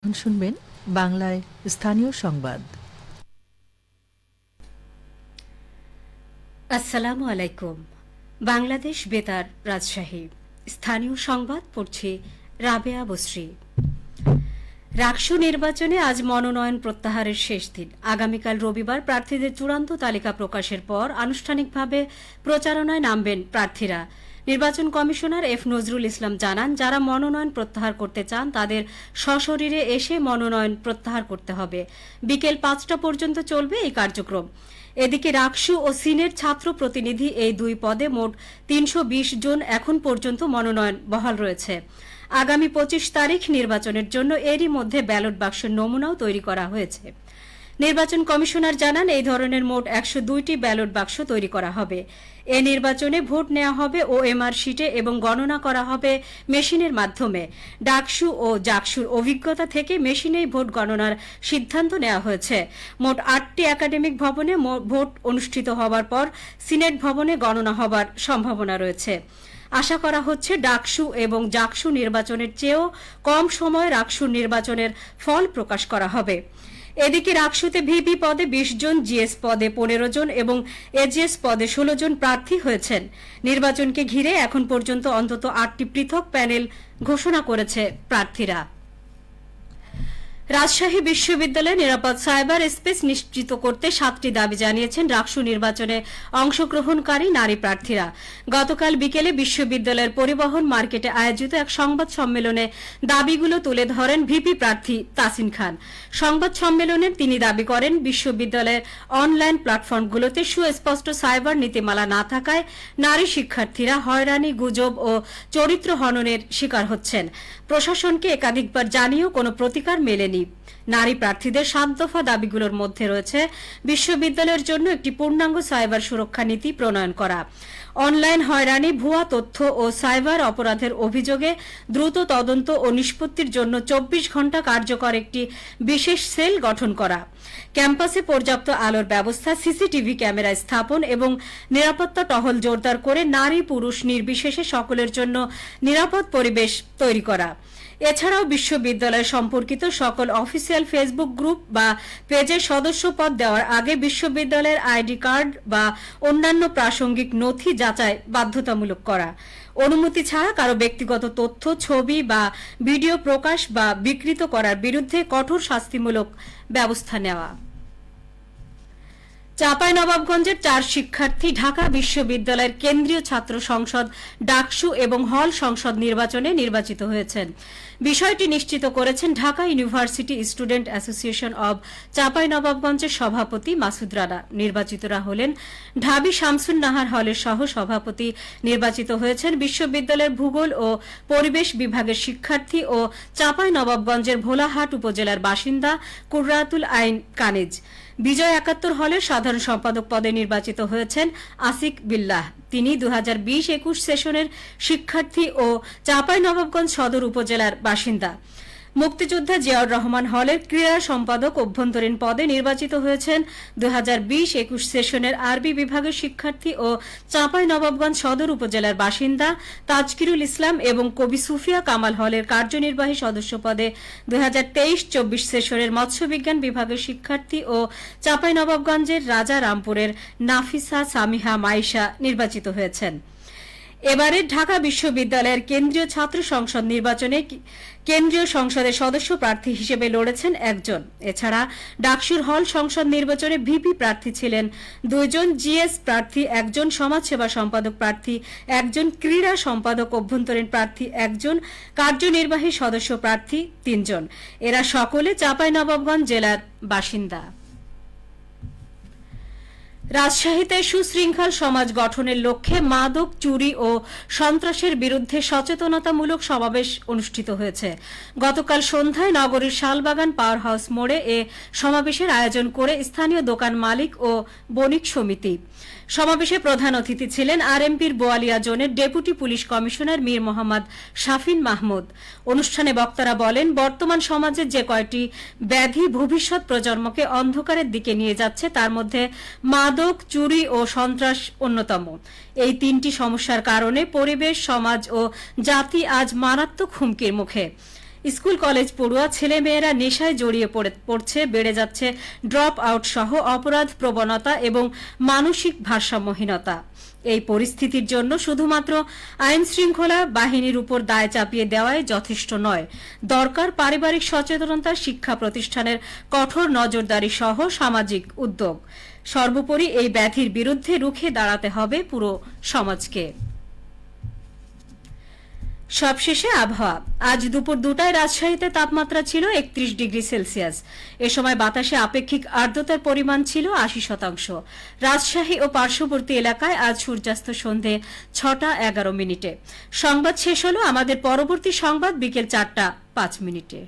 এখন শুনবেন বাংলায় স্থানীয় সংবাদ। আসসালামু আলাইকুম। বাংলাদেশ বেতার রাজশাহী স্থানীয় সংবাদ পড়ছি রাবেয়া বসরি। রাকসু নির্বাচনে আজ মনোনয়ন প্রত্যাহারের শেষ দিন। আগামীকাল রবিবার প্রার্থীদের চূড়ান্ত তালিকা প্রকাশের পর আনুষ্ঠানিকভাবে প্রচারণায় নামবেন প্রার্থীরা। নির্বাচন কমিশনার এফ নজরুল ইসলাম জানান, যারা মনোনয়ন প্রত্যাহার করতে চান তাদের সশরীরে এসে মনোনয়ন প্রত্যাহার করতে হবে। বিকেল ৫টা পর্যন্ত চলবে এই কার্যক্রম। এদিকে রাকসু ও সিনের ছাত্র প্রতিনিধি এই দুই পদে মোট ৩২০ জন এখন পর্যন্ত মনোনয়ন বহাল রয়েছে। আগামী ২৫ তারিখ নির্বাচনের জন্য এরই মধ্যে ব্যালট বাক্সের নমুনাও তৈরি করা হয়েছে। নির্বাচন কমিশনার জানান, এই ধরনের মোট ১০২টি ব্যালট বাক্স তৈরি করা হবে। এ নির্বাচনে ভোট নেওয়া হবে ওএমআর শিটে এবং গণনা করা হবে মেশিনের মাধ্যমে। ডাকসু ও জাকসুর অভিজ্ঞতা থেকে মেশিনেই ভোট গণনার সিদ্ধান্ত নেওয়া হয়েছে। মোট ৮টি একাডেমিক ভবনে ভোট অনুষ্ঠিত হওয়ার পর সিনেট ভবনে গণনা হবার সম্ভাবনা রয়েছে। আশা করা হচ্ছে ডাকসু এবং জাকসু নির্বাচনের চেয়েও কম সময়ে রাকসুর নির্বাচনের ফল প্রকাশ করা হবে। এদিকে রাকসুতে ভিপি পদে ২০ জন, জিএস পদে ১৫ জন এবং এজিএস পদে ১৬ জন প্রার্থী হয়েছেন। নির্বাচনকে ঘিরে এখন পর্যন্ত অন্তত ৮টি পৃথক প্যানেল ঘোষণা করেছে প্রার্থীরা। রাজশাহী বিশ্ববিদ্যালয়ে নিরাপদ সাইবার স্পেস নিশ্চিত করতে ৭টি দাবি জানিয়েছেন রাকসু নির্বাচনে অংশগ্রহণকারী নারী প্রার্থীরা। গতকাল বিকেলে বিশ্ববিদ্যালয়ের পরিবহন মার্কেটে আয়োজিত এক সংবাদ সম্মেলনে দাবিগুলো তুলে ধরেন ভিপি প্রার্থী তাসিন খান। সংবাদ সম্মেলনে তিনি দাবি করেন, বিশ্ববিদ্যালয়ের অনলাইন প্ল্যাটফর্মগুলোতে সুস্পষ্ট সাইবার নীতিমালা না থাকায় নারী শিক্ষার্থীরা হয়রানি, গুজব ও চরিত্র হননের শিকার হচ্ছেন। প্রশাসনকে একাধিকবার জানিয়েও কোনো প্রতিকার মেলেনি। নারী প্রার্থীদের ৭ দফা দাবিগুলোর মধ্যে রয়েছে বিশ্ববিদ্যালয়ের জন্য একটি পূর্ণাঙ্গ সাইবার সুরক্ষা নীতি প্রণয়ন করা, অনলাইন হয়রানি, ভুয়া তথ্য ও সাইবার অপরাধের অভিযোগে দ্রুত তদন্ত ও নিষ্পত্তির জন্য ২৪ ঘণ্টা কার্যকর একটি বিশেষ সেল গঠন করা, ক্যাম্পাসে পর্যাপ্ত আলোর ব্যবস্থা, সিসিটিভি ক্যামেরা স্থাপন এবং নিরাপত্তা টহল জোরদার করে নারী পুরুষ নির্বিশেষে সকলের জন্য নিরাপদ পরিবেশ তৈরি করা। এছাড়াও বিশ্ববিদ্যালয় সম্পর্কিত সকল অফিসিয়াল ফেসবুক গ্রুপ বা পেজের সদস্য পদ দেওয়ার আগে বিশ্ববিদ্যালয়ের আইডি কার্ড বা অন্যান্য প্রাসঙ্গিক নথি যাচাই বাধ্যতামূলক করা, অনুমতি ছাড়া কারো ব্যক্তিগত তথ্য, ছবি বা ভিডিও প্রকাশ বা বিকৃত করার বিরুদ্ধে কঠোর শাস্তিমূলক ব্যবস্থা নেওয়া। চাঁপাইনবাবগঞ্জের ৪ শিক্ষার্থী ঢাকা বিশ্ববিদ্যালয়ের কেন্দ্রীয় ছাত্র সংসদ ডাকসু এবং হল সংসদ নির্বাচনে নির্বাচিত হয়েছেন। বিষয়টি নিশ্চিত করেছেন Dhaka university student association of চাঁপাইনবাবগঞ্জের সভাপতি মাসুদ রানা। নির্বাচিতরা হলেন ঢাবি শামসুন নাহার হলের সহ সভাপতি, নির্বাচিত হয়েছেন বিশ্ববিদ্যালয়ের ভূগোল ও পরিবেশ বিভাগের শিক্ষার্থী ও চাঁপাইনবাবগঞ্জের ভোলাহাট উপজেলার বাসিন্দা কুররাতুল আইন কানিজ। বিজয় ৭১ হলের সাধারণ সম্পাদক পদে নির্বাচিত হয়েছেন আসিক বিল্লাহ। তিনি ২০২০-২১ সেশনের শিক্ষার্থী ও চাঁপাইনবাবগঞ্জ সদর উপজেলার বাসিন্দা। মুক্তিযোদ্ধা জিয়াউর রহমান হলের ক্রীড়া সম্পাদক অভ্যন্তরীণ পদে নির্বাচিত হয়েছেন ২০২০-২১ সেশনের আরবি বিভাগের শিক্ষার্থী ও চাঁপাইনবাবগঞ্জ সদর উপজেলার বাসিন্দা তাজকিরুল ইসলাম এবং কবি সুফিয়া কামাল হলের কার্যনির্বাহী সদস্য পদে ২০২৩-২৪ সেশনের মৎস্যবিজ্ঞান বিভাগের শিক্ষার্থী ও চাঁপাইনবাবগঞ্জের রাজা রামপুরের নাফিসা সামিহা মাইশা নির্বাচিত হয়েছেন। এবারে ঢাকা বিশ্ববিদ্যালয়ের কেন্দ্রীয় ছাত্র সংসদ নির্বাচনে কেন্দ্রীয় সংসদের সদস্য প্রার্থী হিসেবে লড়েছেন একজন। এছাড়া ডাকসুর হল সংসদ নির্বাচনে ভিপি প্রার্থী ছিলেন ২ জন, জিএস প্রার্থী ১ জন, সমাজসেবা সম্পাদক প্রার্থী ১ জন, ক্রীড়া সম্পাদক অভ্যন্তরীণ প্রার্থী ১ জন, কার্যনির্বাহী সদস্য প্রার্থী ৩ জন। এরা সকলে চাঁপাইনবাবগঞ্জ জেলার বাসিন্দা। রাজশাহীতে সুশৃঙ্খল সমাজ গঠনের লক্ষ্যে মাদক, চুরি ও সন্ত্রাসের বিরুদ্ধে সচেতনতামূলক সমাবেশ অনুষ্ঠিত হয়েছে। গতকাল সন্ধ্যায় নগরীর শালবাগান পাওয়ার হাউস মোড়ে এ সমাবেশের আয়োজন করে স্থানীয় দোকান মালিক ও বণিক সমিতি। সমাবেশে প্রধান অতিথি ছিলেন আরএমপির বোয়ালিয়া জোনের deputy police commissioner Mir Mohammad Shafin Mahmud. অনুষ্ঠানে বক্তারা বলেন, বর্তমান সমাজের যে কয়টি ব্যাধি ভবিষ্যৎ প্রজন্মকে অন্ধকারের দিকে নিয়ে যাচ্ছে তার মধ্যে মাদক, চুরি ও সন্ত্রাস অন্যতম। এই ৩টি সমস্যার কারণে পরিবেশ, সমাজ ও জাতি আজ মারাত্মক হুমকির মুখে। স্কুল কলেজ পড়ুয়া ছেলেমেয়েরা নেশায় জড়িয়ে পড়ছে, বেড়ে যাচ্ছে ড্রপ আউট সহ অপরাধ প্রবণতা এবং মানসিক ভারসাম্যহীনতা। এই পরিস্থিতির জন্য শুধুমাত্র আইন শৃঙ্খলা বাহিনীর উপর দায় চাপিয়ে দেওয়াই যথেষ্ট নয়, দরকার পারিবারিক সচেতনতা, শিক্ষা প্রতিষ্ঠানের কঠোর নজরদারি সহ সামাজিক উদ্যোগ। সর্বোপরি এই ব্যাধির বিরুদ্ধে রুখে দাঁড়াতে হবে পুরো সমাজকে। সবশেষে আবহাওয়া। আজ দুপুর 2টায় রাজশাহীতে তাপমাত্রা ছিল 31 ডিগ্রি সেলসিয়াস। এ সময় বাতাসে আপেক্ষিক আর্দ্রতার পরিমাণ ছিল 80%। রাজশাহী ও পার্শ্ববর্তী এলাকায় আজ সূর্যাস্ত সন্ধে 6টা 11 মিনিটে। সংবাদ শেষ হলো। আমাদের পরবর্তী সংবাদ বিকেল 4টা 5 মিনিটে।